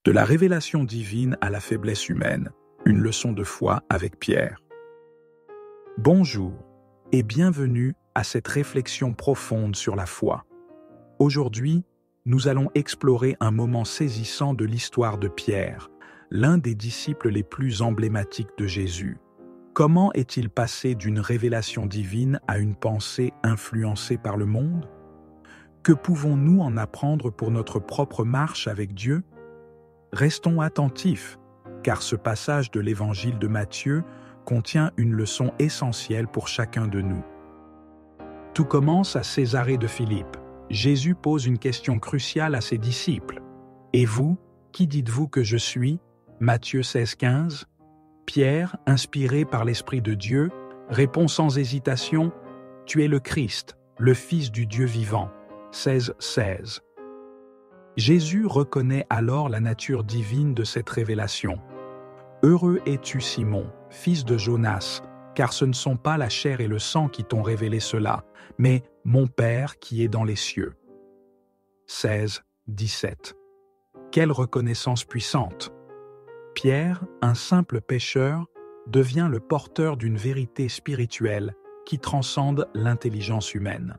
De la révélation divine à la faiblesse humaine, une leçon de foi avec Pierre. Bonjour et bienvenue à cette réflexion profonde sur la foi. Aujourd'hui, nous allons explorer un moment saisissant de l'histoire de Pierre, l'un des disciples les plus emblématiques de Jésus. Comment est-il passé d'une révélation divine à une pensée influencée par le monde? Que pouvons-nous en apprendre pour notre propre marche avec Dieu? Restons attentifs, car ce passage de l'Évangile de Matthieu contient une leçon essentielle pour chacun de nous. Tout commence à Césarée de Philippe. Jésus pose une question cruciale à ses disciples. « Et vous, qui dites-vous que je suis » Matthieu 16,15. Pierre, inspiré par l'Esprit de Dieu, répond sans hésitation « Tu es le Christ, le Fils du Dieu vivant » 16,16. Jésus reconnaît alors la nature divine de cette révélation. « Heureux es-tu, Simon, fils de Jonas, car ce ne sont pas la chair et le sang qui t'ont révélé cela, mais mon Père qui est dans les cieux. » 16,17. Quelle reconnaissance puissante! Pierre, un simple pécheur, devient le porteur d'une vérité spirituelle qui transcende l'intelligence humaine.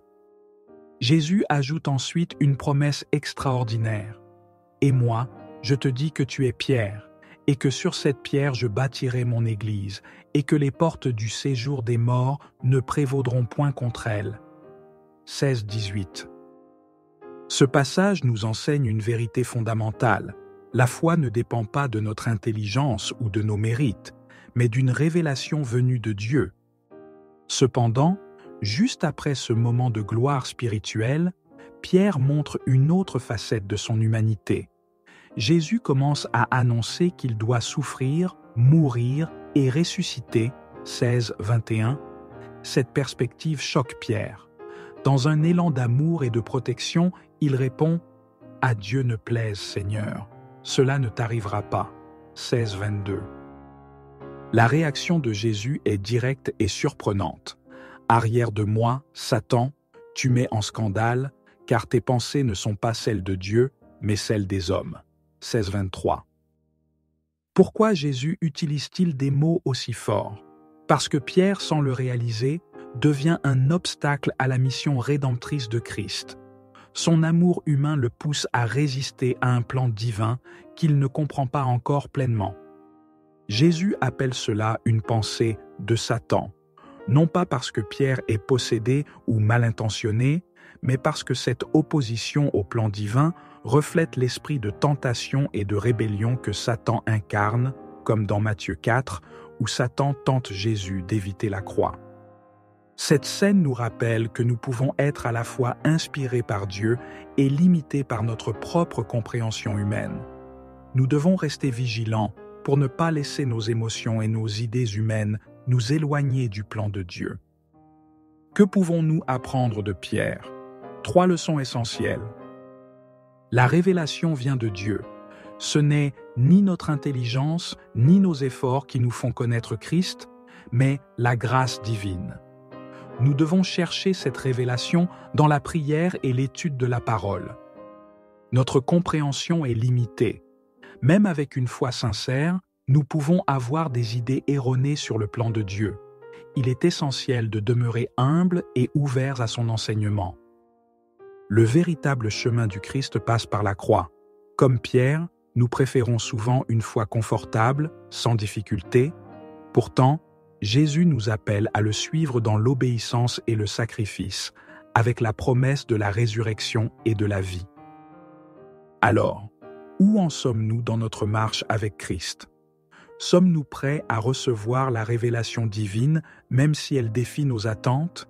Jésus ajoute ensuite une promesse extraordinaire. « Et moi, je te dis que tu es Pierre, et que sur cette pierre je bâtirai mon Église, et que les portes du séjour des morts ne prévaudront point contre elle. » 16-18. Ce passage nous enseigne une vérité fondamentale. La foi ne dépend pas de notre intelligence ou de nos mérites, mais d'une révélation venue de Dieu. Cependant, juste après ce moment de gloire spirituelle, Pierre montre une autre facette de son humanité. Jésus commence à annoncer qu'il doit souffrir, mourir et ressusciter, 16-21. Cette perspective choque Pierre. Dans un élan d'amour et de protection, il répond « À Dieu ne plaise, Seigneur, cela ne t'arrivera pas » 16-22. La réaction de Jésus est directe et surprenante. « Arrière de moi, Satan, tu mets en scandale, car tes pensées ne sont pas celles de Dieu, mais celles des hommes. » 16-23. Pourquoi Jésus utilise-t-il des mots aussi forts? Parce que Pierre, sans le réaliser, devient un obstacle à la mission rédemptrice de Christ. Son amour humain le pousse à résister à un plan divin qu'il ne comprend pas encore pleinement. Jésus appelle cela une pensée de Satan, non pas parce que Pierre est possédé ou mal intentionné, mais parce que cette opposition au plan divin reflète l'esprit de tentation et de rébellion que Satan incarne, comme dans Matthieu 4, où Satan tente Jésus d'éviter la croix. Cette scène nous rappelle que nous pouvons être à la fois inspirés par Dieu et limités par notre propre compréhension humaine. Nous devons rester vigilants pour ne pas laisser nos émotions et nos idées humaines nous éloigner du plan de Dieu. Que pouvons-nous apprendre de Pierre? 3 leçons essentielles. La révélation vient de Dieu. Ce n'est ni notre intelligence, ni nos efforts qui nous font connaître Christ, mais la grâce divine. Nous devons chercher cette révélation dans la prière et l'étude de la parole. Notre compréhension est limitée. Même avec une foi sincère, nous pouvons avoir des idées erronées sur le plan de Dieu. Il est essentiel de demeurer humble et ouverts à son enseignement. Le véritable chemin du Christ passe par la croix. Comme Pierre, nous préférons souvent une foi confortable, sans difficulté. Pourtant, Jésus nous appelle à le suivre dans l'obéissance et le sacrifice, avec la promesse de la résurrection et de la vie. Alors, où en sommes-nous dans notre marche avec Christ? Sommes-nous prêts à recevoir la révélation divine, même si elle défie nos attentes?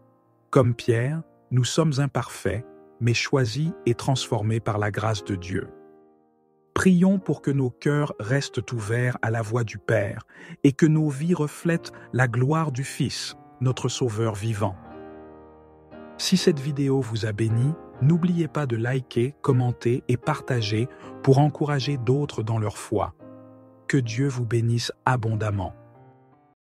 Comme Pierre, nous sommes imparfaits, mais choisis et transformés par la grâce de Dieu. Prions pour que nos cœurs restent ouverts à la voix du Père et que nos vies reflètent la gloire du Fils, notre Sauveur vivant. Si cette vidéo vous a béni, n'oubliez pas de liker, commenter et partager pour encourager d'autres dans leur foi. Que Dieu vous bénisse abondamment.